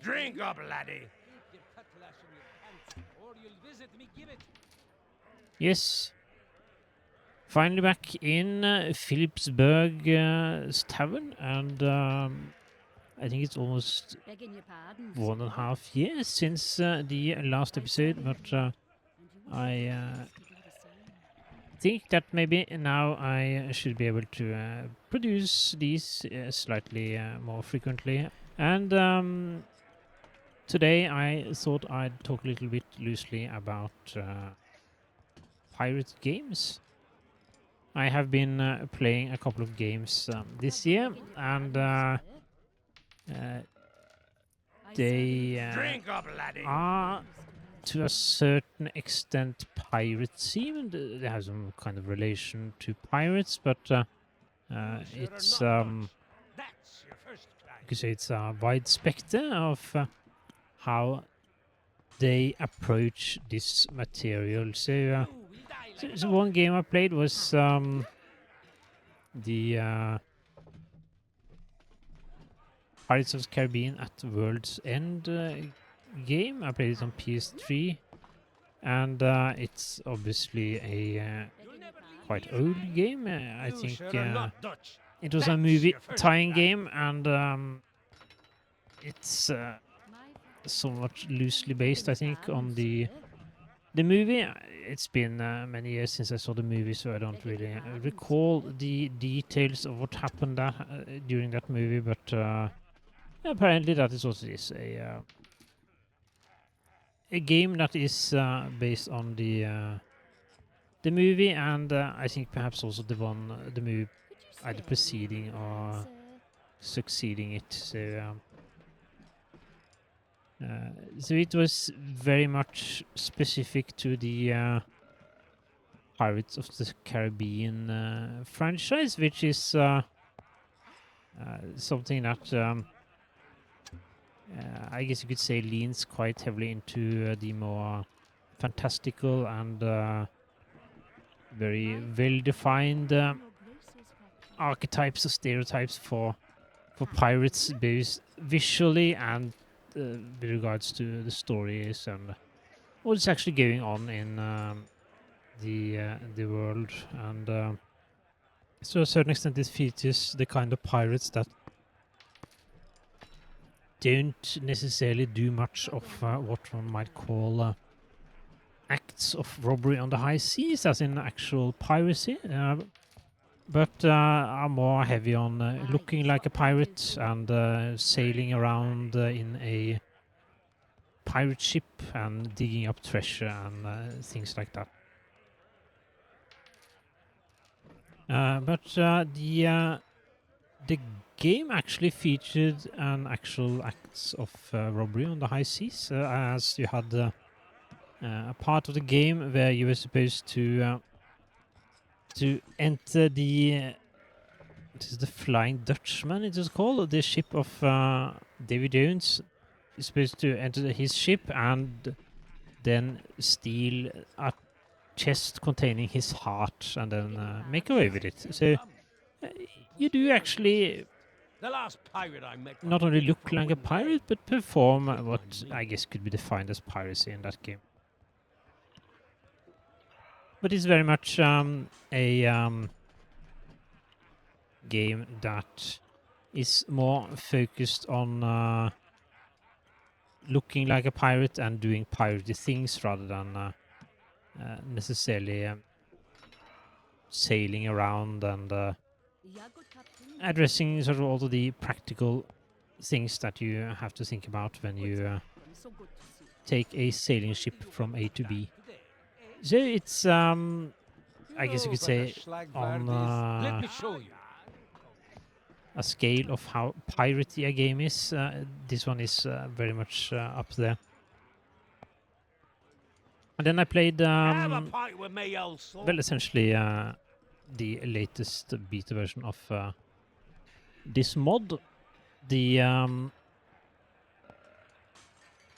Drink up, laddie. Yes. Finally back in Philipsburg's tavern, and I think it's almost 1.5 years since the last episode, but I think that maybe now I should be able to produce these slightly more frequently. And today I thought I'd talk a little bit loosely about pirate games. I have been playing a couple of games this year, and they Drink up, laddie. are to a certain extent pirate themed. They have some kind of relation to pirates, but it's you could say it's a wide spectrum of how they approach this material. So one game I played was the Pirates of the Caribbean at World's End game. I played it on PS3, and it's obviously a quite old game. I think it was a movie tying game, and it's somewhat loosely based, I think, on the movie. It's been many years since I saw the movie, so I don't really recall the details of what happened during that movie, but apparently that is also a game that is based on the movie, and I think perhaps also the movie either preceding or succeeding it. So it was very much specific to the Pirates of the Caribbean franchise, which is something that I guess you could say leans quite heavily into the more fantastical and very well-defined archetypes or stereotypes for pirates, both visually and with regards to the stories and what's actually going on in the world. And to a certain extent, this features the kind of pirates that don't necessarily do much of what one might call acts of robbery on the high seas, as in actual piracy, but are more heavy on looking like a pirate and sailing around in a pirate ship and digging up treasure and things like that. But the game actually featured an actual acts of robbery on the high seas, as you had a part of the game where you were supposed to enter the Flying Dutchman, it is called, the ship of Davy Jones. You're supposed to enter his ship and then steal a chest containing his heart and then make away with it. So you do actually The last pirate I met not only look like a pirate, but perform what I guess could be defined as piracy in that game. But it's very much a game that is more focused on looking like a pirate and doing piratey things rather than necessarily sailing around and addressing sort of all of the practical things that you have to think about when you take a sailing ship from A to B. So it's, I guess you could say, on Let me show you. a scale of how piratey a game is, this one is very much up there. And then I played, Have a pint with me, old son. well, essentially the latest beta version of this mod, the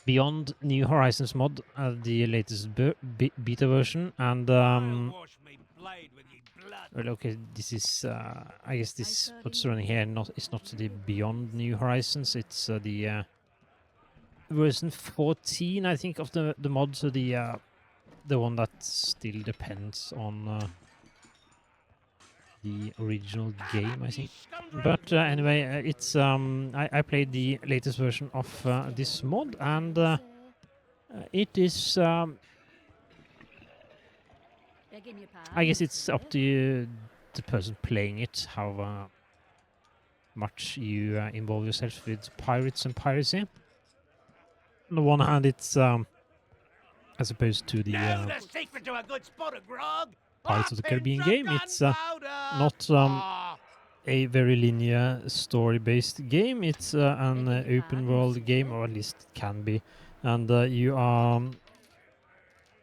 Beyond New Horizons mod, the latest beta version, and I'll wash me blade with your blood. well, okay, this is I guess this what's running here. It's not the Beyond New Horizons. It's the version 14, I think, of the mod, so the one that still depends on the original game, I think. But anyway, it's I played the latest version of this mod, and it is I guess it's up to the person playing it how much you involve yourself with pirates and piracy. On the one hand, it's as opposed to the Know the secret to a good spot of grog? Pirates of the Caribbean game, it's not Ah, a very linear story-based game. It's an open-world game, or at least it can be, and you are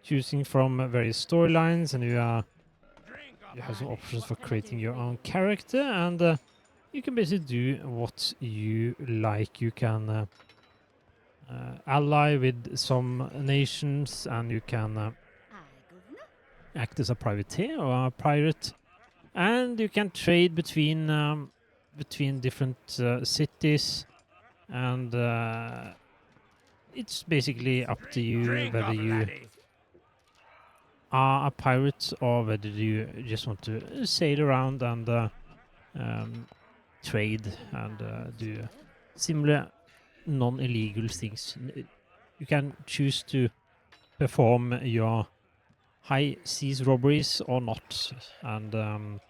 choosing from various storylines, and you have some options for creating your own character, and you can basically do what you like. You can ally with some nations, and you can act as a privateer or a pirate, and you can trade between different cities, and it's basically up to you drink whether up, you laddie. are a pirate or whether you just want to sail around and trade and do similar non-illegal things. You can choose to perform your high seas robberies or not, and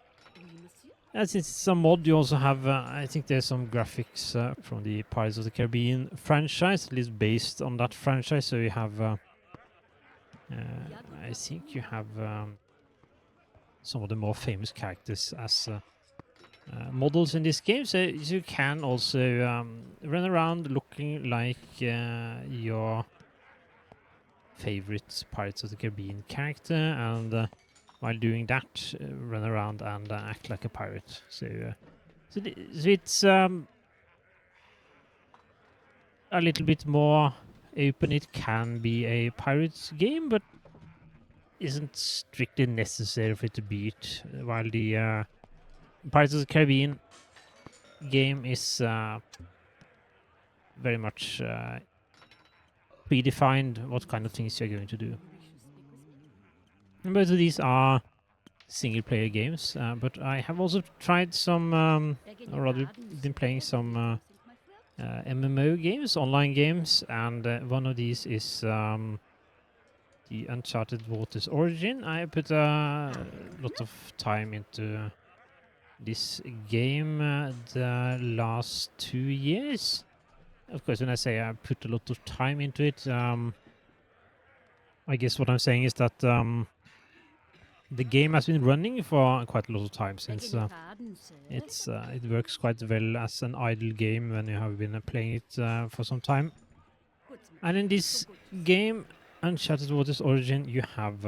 since it's a mod, you also have I think there's some graphics from the Pirates of the Caribbean franchise, at least based on that franchise. So you have I think you have some of the more famous characters as models in this game, so you can also run around looking like your favorite Pirates of the Caribbean character, and while doing that, run around and act like a pirate. So it's a little bit more open. It can be a pirate game, but isn't strictly necessary for it to be it. While the Pirates of the Caribbean game is very much predefined what kind of things you're going to do. And both of these are single-player games, but I have also tried some, or rather been playing some MMO games, online games, and one of these is the Uncharted Waters Origin. I put a lot of time into this game the last 2 years. Of course, when I say I put a lot of time into it, I guess what I'm saying is that the game has been running for quite a lot of time, since it works quite well as an idle game when you have been playing it for some time. And in this game, Uncharted Waters Origin, you have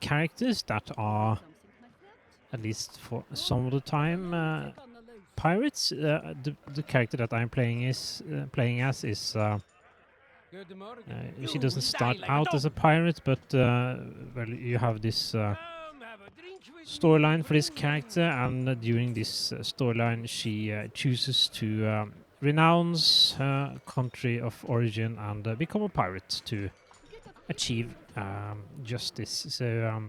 characters that are, at least for some of the time, pirates. The character that I'm playing as is she doesn't start out as a pirate, but well, you have this storyline for this character, and during this storyline, she chooses to renounce her country of origin and become a pirate to achieve justice. So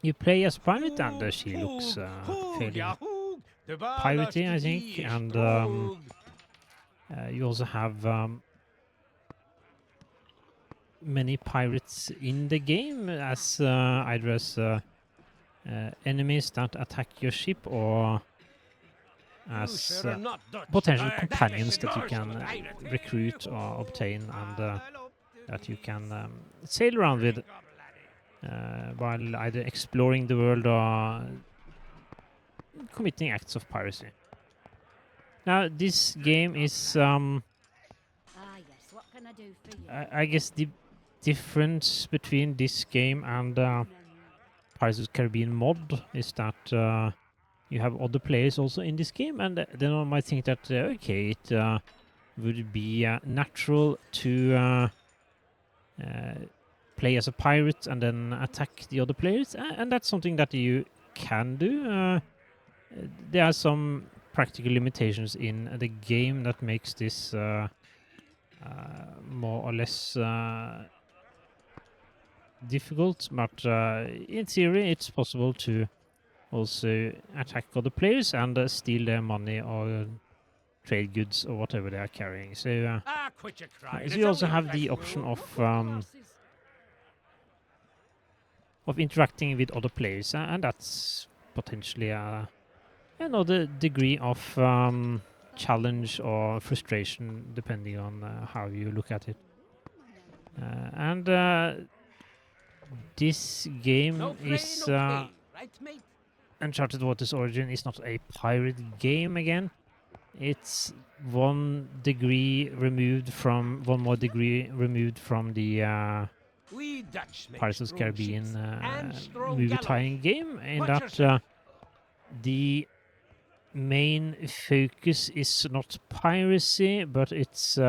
you play as a pirate, and she looks fairly piratey, I think, and you also have many pirates in the game, as either as enemies that attack your ship, or as potential companions that you can recruit or obtain, and that you can sail around with while either exploring the world or committing acts of piracy. Now, this game is, I guess the difference between this game and Pirates of the Caribbean mod is that you have other players also in this game, and then one might think that, okay, it would be natural to play as a pirate and then attack the other players, and that's something that you can do. There are some practical limitations in the game that makes this more or less difficult, but in theory it's possible to also attack other players and steal their money or trade goods or whatever they are carrying. So, Quit your crying. so It's you also only a have the option festival. of interacting with other players, and that's potentially another degree of challenge or frustration, depending on how you look at it. And this game No play, is no pay, right, mate? Uncharted Waters Origin is not a pirate game again. It's one more degree removed from the We Dutch make Pirates of the strong Caribbean ships and strong movie gallows. tying game, in Watch that yourself. the main focus is not piracy, but it's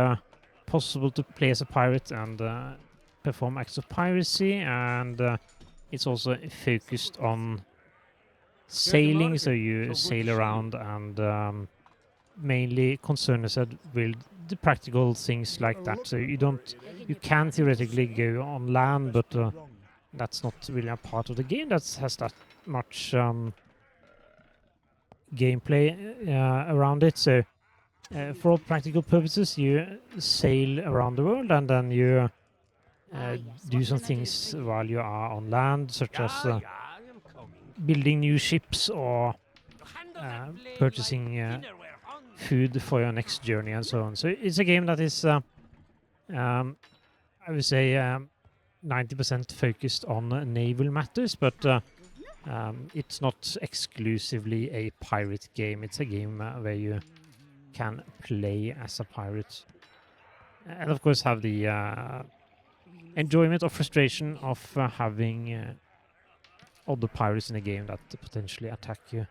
possible to play as a pirate and perform acts of piracy, and it's also focused on sailing, so you sail around and mainly concern yourself with the practical things like that. So you can theoretically go on land, but that's not really a part of the game that has that much gameplay around it. So for all practical purposes, you sail around the world and then you do some things while you are on land, such as I'm coming. building new ships or Handle that blade purchasing like dinnerware, hon. food for your next journey and so on. So it's a game that is, I would say, 90% focused on naval matters, but it's not exclusively a pirate game. It's a game where you can play as a pirate. And of course have the enjoyment or frustration of having other pirates in a game that potentially attack you.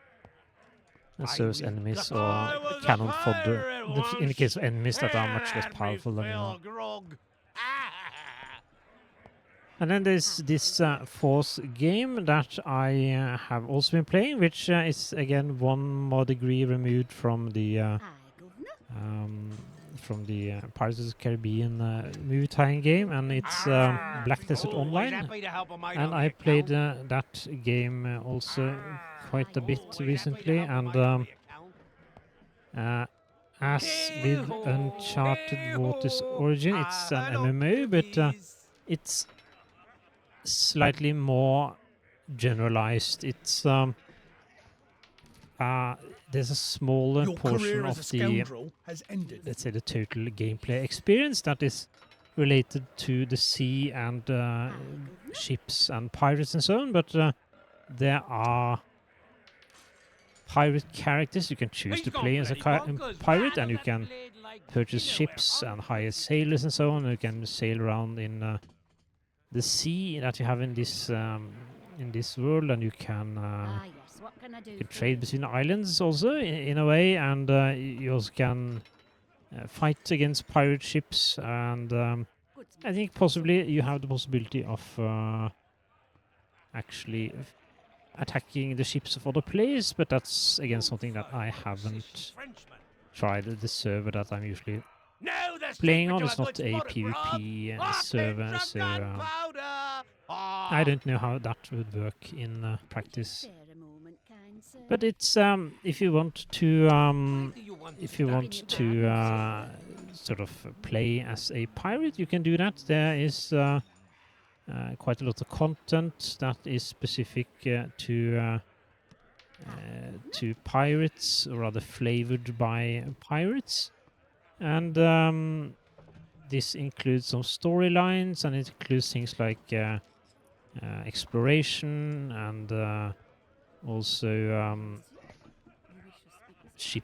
And so as enemies or cannon fodder, in the case of enemies that are much less powerful than you are. And then there's this fourth game that I have also been playing, which is again one more degree removed from the Pirates of the Caribbean movie tying game, and it's Black Desert Online. And I played that game also quite a bit recently, and as with Uncharted Waters Origin, it's an MMO, but it's slightly more generalized. It's there's a smaller portion of the, let's say, the total gameplay experience that is related to the sea and ships and pirates and so on, but there are pirate characters you can choose to play as a pirate, and you can purchase ships and hire sailors and so on. You can sail around in the sea that you have in this world, and you can trade between islands also in a way, and you also can fight against pirate ships, and I think possibly you have the possibility of actually attacking the ships of other players, but that's again something that I haven't tried. The server that I'm usually playing on is not a PvP server, so I don't know how that would work in practice. But it's if you want to sort of play as a pirate, you can do that. There is quite a lot of content that is specific to pirates, or rather flavored by pirates, and this includes some storylines, and it includes things like exploration and also ship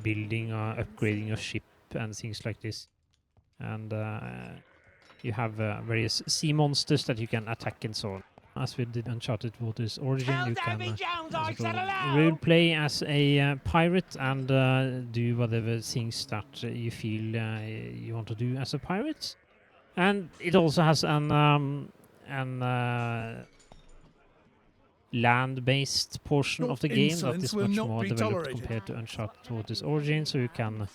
building or upgrading your ship and things like this. And you have various sea monsters that you can attack and so on. As with the Uncharted Waters Origin, you can role play as a pirate and do whatever things that you feel you want to do as a pirate. And it also has an land-based portion Your of the game that insolence is will much not more be developed tolerated. compared to Uncharted Waters Origin, so you can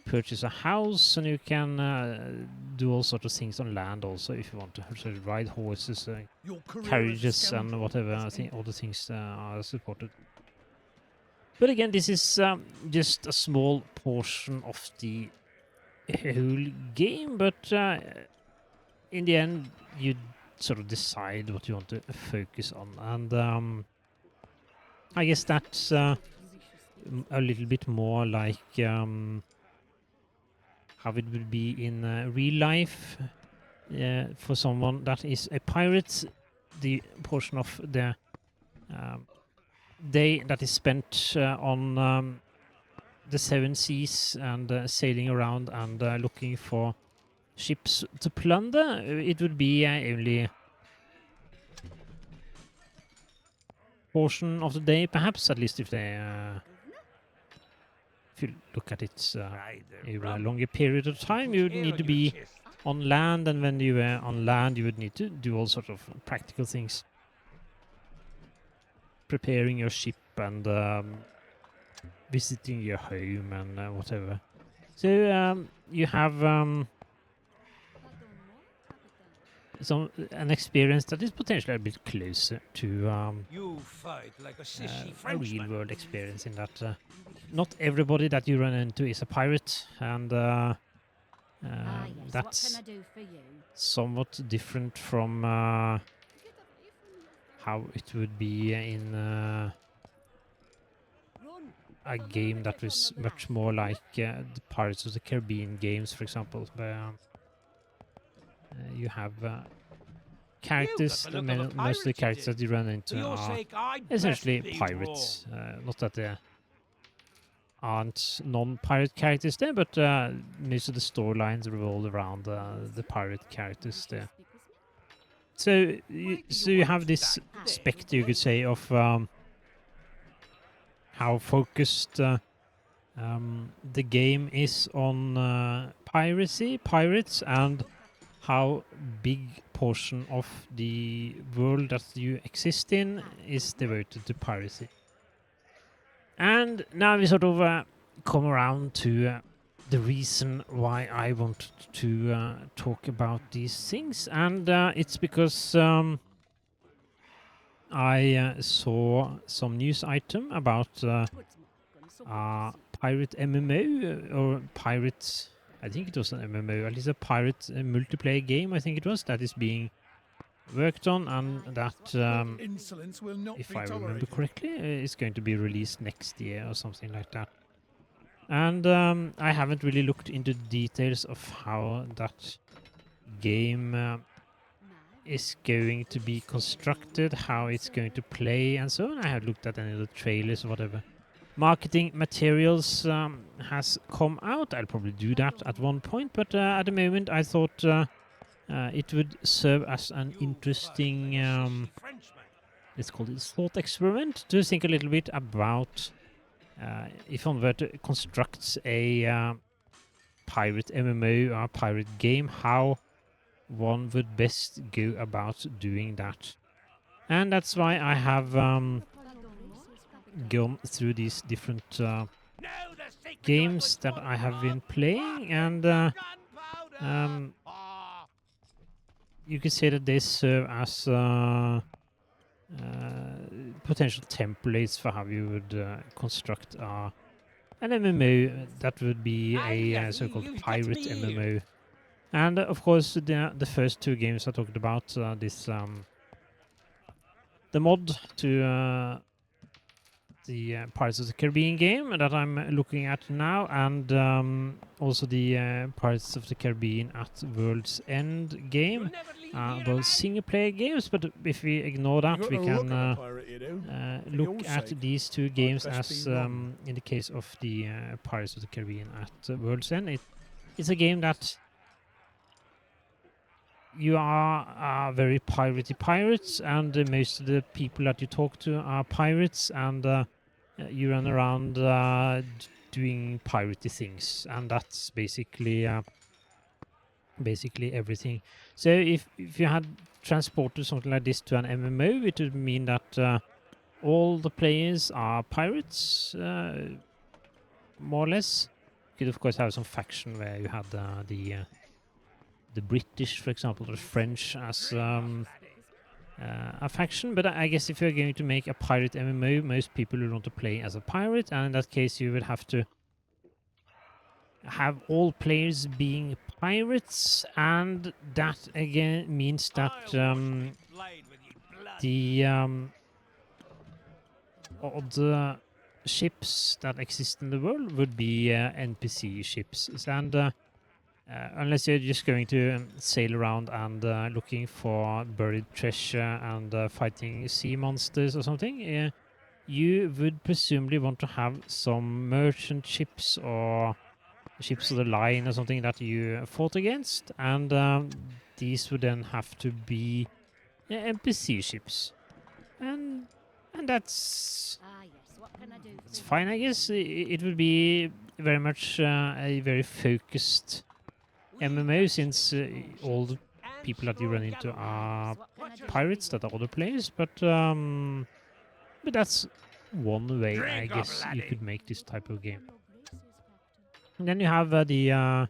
purchase a house and you can do all sorts of things on land also if you want to sort of ride horses, Your career as a carriages and scoundrel whatever. I has think all ended. the things are supported. But again, this is just a small portion of the whole game, but in the end, you sort of decide what you want to focus on. And I guess that's a little bit more like how it would be in real life. For someone that is a pirate, the portion of the day that is spent on the seven seas and sailing around and looking for ships to plunder, it would be only portion of the day, perhaps, at least if they if you look at it over a longer period of time, you would need to be on land, and when you were on land, you would need to do all sorts of practical things. Preparing your ship and visiting your home and whatever. So you have an experience that is potentially a bit closer to You fight like a sissy a Frenchman. real-world experience in that not everybody that you run into is a pirate, and that's somewhat different from how it would be in a game that was much more like the Pirates of the Caribbean games, for example, where you have characters. Most of the characters that you run into are essentially pirates. Not that there aren't non-pirate characters there, but most of the storylines revolve around the pirate characters there. So you have this spectre, you could say, of how focused the game is on pirates, and how big portion of the world that you exist in is devoted to piracy. And now we sort of come around to the reason why I wanted to talk about these things, and it's because I saw some news item about pirate MMO or pirates. I think it was an MMO, at least a pirate multiplayer game. I think it was that is being worked on, and that, Insolence will not if be I remember tolerated. correctly, is going to be released next year or something like that. And I haven't really looked into the details of how that game is going to be constructed, how it's going to play, and so on. I haven't looked at any of the trailers or whatever marketing materials has come out. I'll probably do that at one point, but at the moment I thought it would serve as an interesting, let's call it thought experiment, to think a little bit about if one were to construct a pirate MMO or a pirate game, how one would best go about doing that. And that's why I have gone through these different games that I have been playing, and you can say that they serve as potential templates for how you would construct an MMO that would be a so-called pirate MMO. And of course, the first two games I talked about, the mod to the Pirates of the Caribbean game that I'm looking at now, and also the Pirates of the Caribbean at World's End game. Both single-player games, but if we ignore that, we can look at these two games as, in the case of the Pirates of the Caribbean at World's End, it's a game that you are very piratey pirates, and most of the people that you talk to are pirates, and you run around doing piratey things, and that's basically everything. So if you had transported something like this to an MMO, it would mean that all the players are pirates, more or less. You could of course have some faction where you had the British, for example, or the French as a faction. But I guess if you're going to make a pirate MMO, most people will want to play as a pirate, and in that case, you would have to have all players being pirates, and that again means that the other ships that exist in the world would be NPC ships, and unless you're just going to sail around and looking for buried treasure and fighting sea monsters or something, you would presumably want to have some merchant ships or ships of the line or something that you fought against, and these would then have to be NPC ships, and that's fine, I guess. It would be very much a very focused MMO, since all the people that you run into are pirates that are other players, but that's one way, I guess, you could make this type of game. And then you have the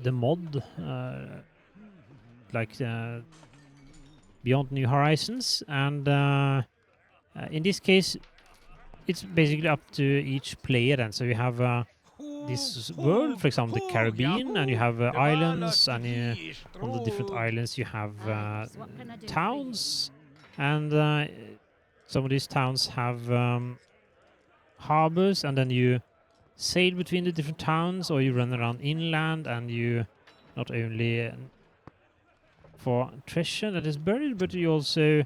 mod, like Beyond New Horizons, and in this case, it's basically up to each player. And so you have this world, for example, the Caribbean, and you have islands, and on the different islands you have towns, and some of these towns have harbors, and then you sail between the different towns, or you run around inland, and you not only for treasure that is buried, but you also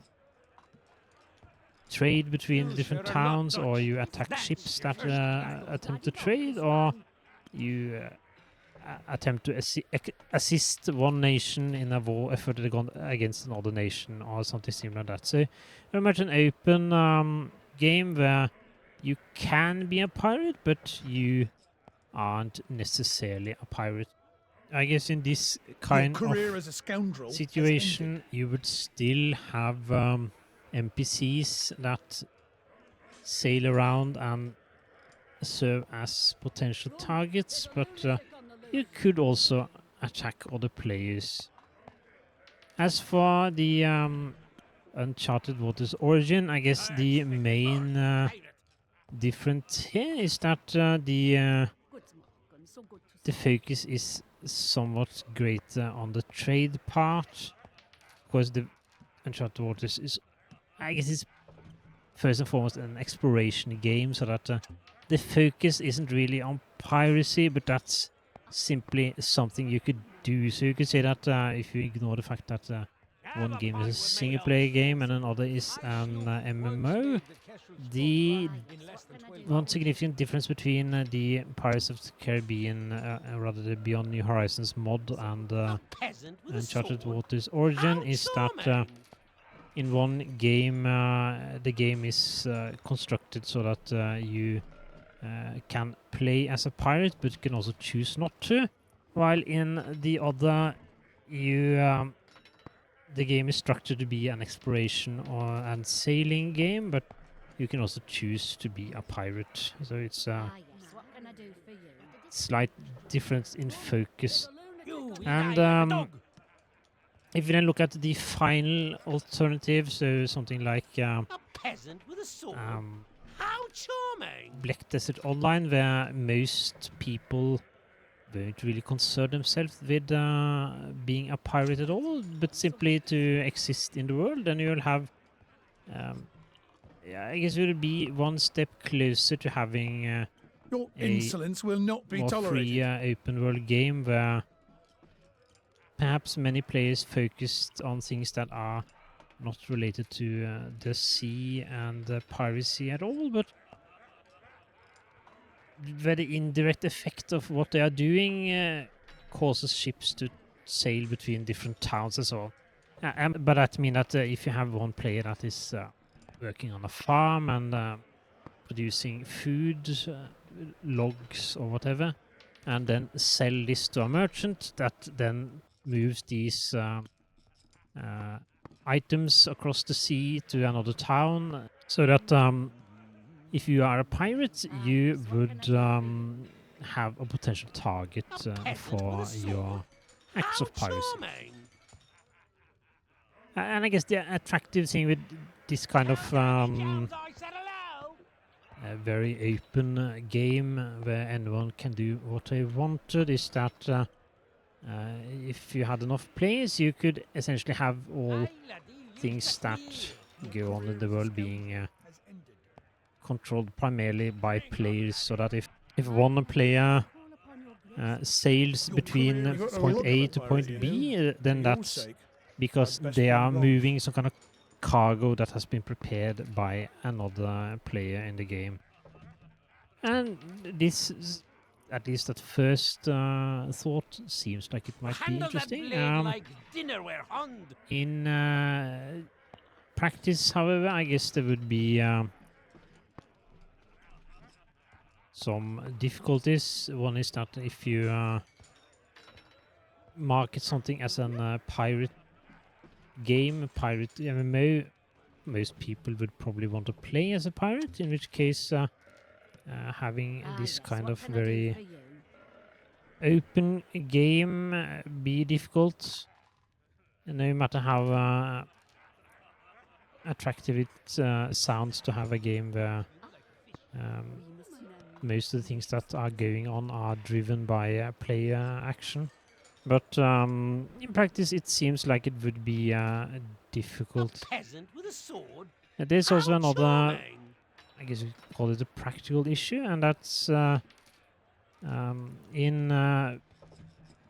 trade between different towns, or you attack ships that attempt to trade, or you attempt to assist one nation in a war effort against another nation, or something similar to that. So very much an open game where you can be a pirate, but you aren't necessarily a pirate. I guess in this kind of situation, you would still have NPCs that sail around and serve as potential targets, but you could also attack other players. As for the Uncharted Waters Origin, I guess the main difference here is that the focus is somewhat greater on the trade part. Of course, the Uncharted Waters is, I guess, it's first and foremost an exploration game, so that the focus isn't really on piracy, but that's simply something you could do. So you could say that if you ignore the fact that one game is a single-player game and another is an MMO, the one significant difference between the Pirates of the Caribbean, rather the Beyond New Horizons mod, and Uncharted Waters Origin is that in one game, the game is constructed so that you can play as a pirate, but you can also choose not to. While in the other, the game is structured to be an exploration and sailing game, but you can also choose to be a pirate. So it's a slight difference in focus. And if you then look at the final alternative, so something like a peasant with a sword. How charming! Black Desert Online, where most people won't really concern themselves with being a pirate at all, but simply to exist in the world, then you'll have, I guess you'll be one step closer to having Your insolence will not be more tolerated. free open world game where perhaps many players focused on things that are not related to the sea and piracy at all, but where the indirect effect of what they are doing causes ships to sail between different towns and so on. But that means that if you have one player that is working on a farm and producing food, logs or whatever, and then sell this to a merchant that then moves these items across the sea to another town, so that if you are a pirate, you would have a potential target for your acts of piracy. And I guess the attractive thing with this kind of very open game where anyone can do what they wanted is that if you had enough players, you could essentially have all things that go on in the world being controlled primarily by players, so that if one player sails between point A to point B, then that's because they are moving some kind of cargo that has been prepared by another player in the game. And this, at least at first thought, seems like it might be interesting. In practice, however, I guess there would be some difficulties. One is that if you market something as a pirate game, a pirate MMO, most people would probably want to play as a pirate, in which case having this kind of very open game be difficult, no matter how attractive it sounds to have a game where most of the things that are going on are driven by player action. But in practice, it seems like it would be difficult. There's also another, I guess you could call it a practical issue, and that's in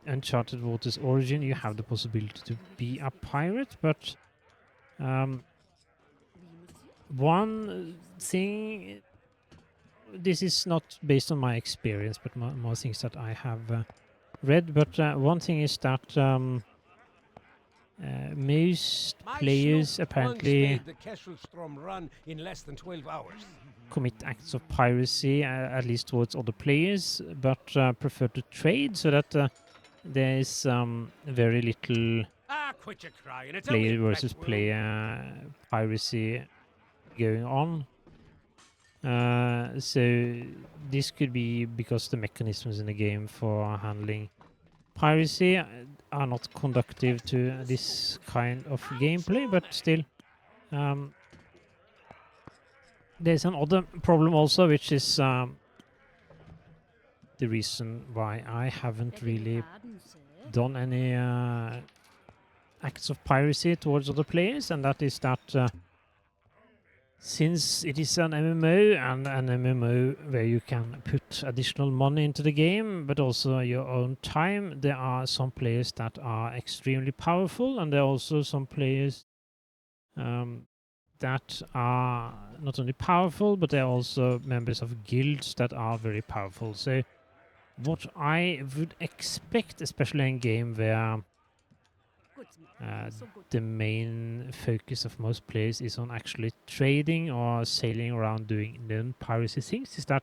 Uncharted Waters Origin, you have the possibility to be a pirate, but one thing, this is not based on my experience, but more things that I have read, but one thing is that most players apparently commit acts of piracy, at least towards other players, but prefer to trade, so that there is very little player versus player piracy going on. So this could be because the mechanisms in the game for handling piracy are not conducive to this kind of gameplay, but still there's another problem also, which is the reason why I haven't really done any acts of piracy towards other players, and that is that since it is an MMO, and an MMO where you can put additional money into the game, but also your own time, there are some players that are extremely powerful, and there are also some players that are not only powerful, but they're also members of guilds that are very powerful. So what I would expect, especially in a game where the main focus of most players is on actually trading or sailing around doing non-piracy things, is that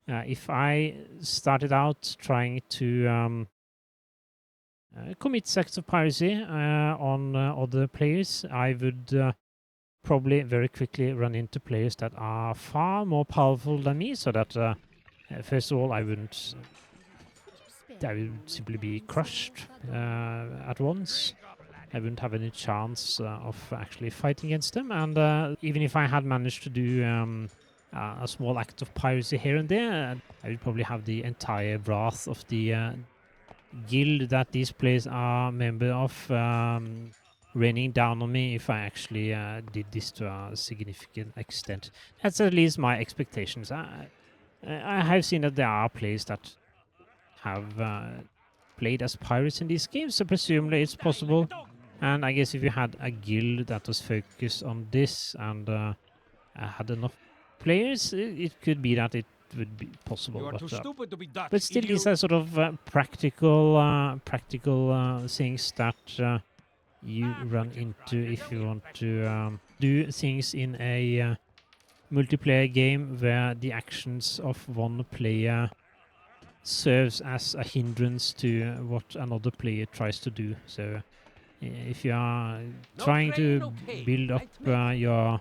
if I started out trying to commit acts of piracy on other players, I would probably very quickly run into players that are far more powerful than me, so that first of all I would simply be crushed at once. I wouldn't have any chance of actually fighting against them, and even if I had managed to do a small act of piracy here and there, I would probably have the entire wrath of the guild that these players are member of raining down on me if I actually did this to a significant extent. That's at least my expectations. I have seen that there are players that have played as pirates in these games, so presumably it's possible. And I guess if you had a guild that was focused on this and had enough players, it could be that it would be possible. But still, these are sort of practical things that you run into if you want to do things in a multiplayer game where the actions of one player serves as a hindrance to what another player tries to do. So if you are No trying train, to no pay, build up right, mate? your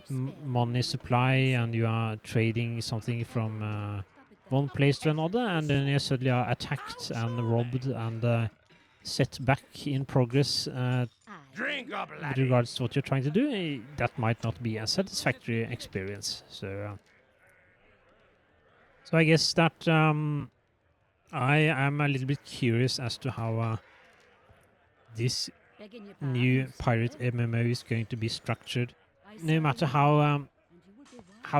money supply, and you are trading something from one place to another, and then you suddenly are attacked and robbed and set back in progress Drink up, with laddie. regards to what you're trying to do, that might not be a satisfactory experience. So I guess that I am a little bit curious as to how this new pirate MMO is going to be structured. No matter how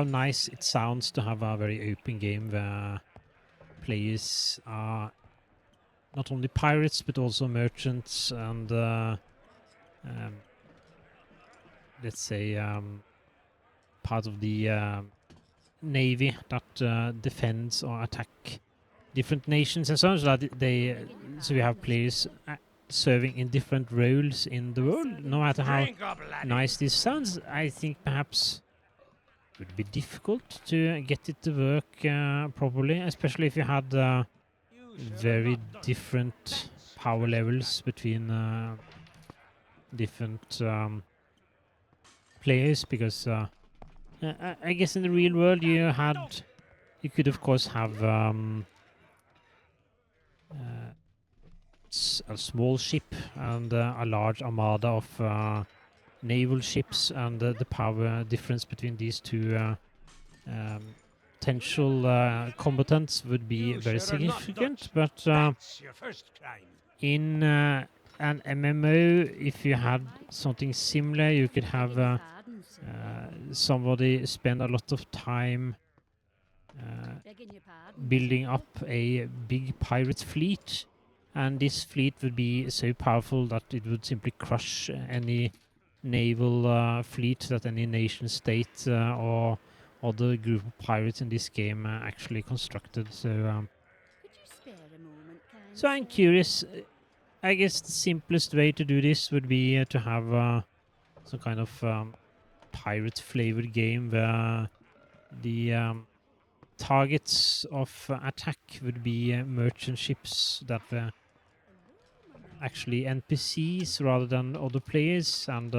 nice it sounds to have a very open game where players are not only pirates but also merchants and let's say part of the navy that defends or attack different nations and so on. So we have players serving in different roles in the world. No matter how Drink up, laddie. nice this sounds, I think perhaps it would be difficult to get it to work properly, especially if you had very different power levels between different players, because I guess in the real world you could of course have a small ship and a large armada of naval ships, and the power difference between these two potential combatants would be very significant. But That's your first crime. in an MMO, if you had something similar, you could have somebody spend a lot of time building up a big pirate fleet, and this fleet would be so powerful that it would simply crush any naval fleet that any nation state or other group of pirates in this game actually constructed. So I'm curious. I guess the simplest way to do this would be to have some kind of pirate flavored game where the targets of attack would be merchant ships that were actually NPCs rather than other players, and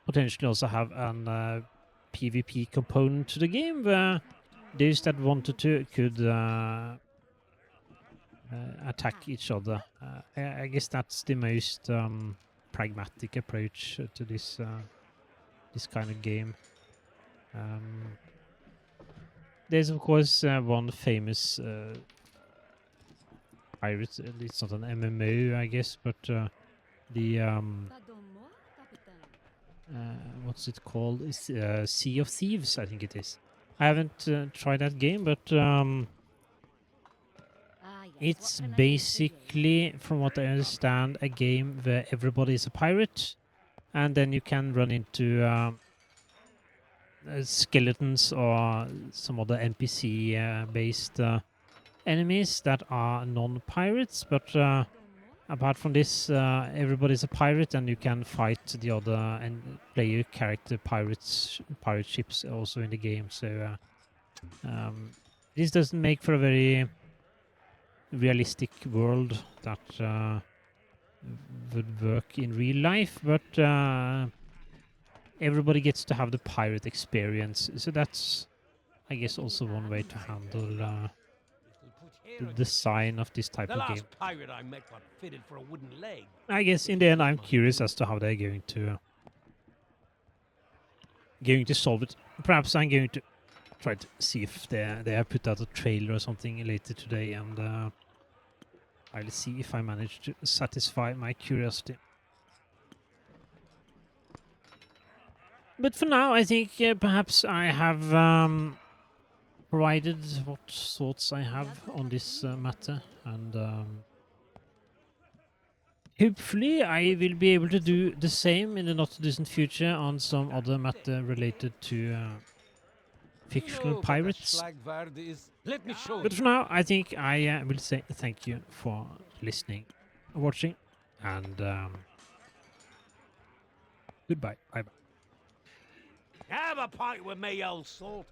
potentially also have an PvP component to the game where those that wanted to could attack each other. I guess that's the most pragmatic approach to this kind of game. There's of course one famous pirate. It's not an MMO, I guess, but the what's it called? It's Sea of Thieves, I think it is. I haven't tried that game, but it's basically, from what I understand, a game where everybody is a pirate, and then you can run into skeletons or some other NPC based enemies that are non-pirates, but apart from this, everybody's a pirate, and you can fight the other and player character pirate ships also in the game. So this doesn't make for a very realistic world that would work in real life, but everybody gets to have the pirate experience. So that's, I guess, also one way to handle the design of this type The of game. last pirate I met got fitted for a wooden leg. I guess in the end, I'm curious as to how they're going to solve it. Perhaps I'm going to try to see if they have put out a trailer or something later today, and I'll see if I manage to satisfy my curiosity. But for now, I think perhaps I have provided what thoughts I have on this matter, and hopefully I will be able to do the same in the not distant future on some other matter related to fictional pirates. Let me show But you. for now, I think I will say thank you for listening, watching, and goodbye. Bye-bye. Have a pint with me, old salt.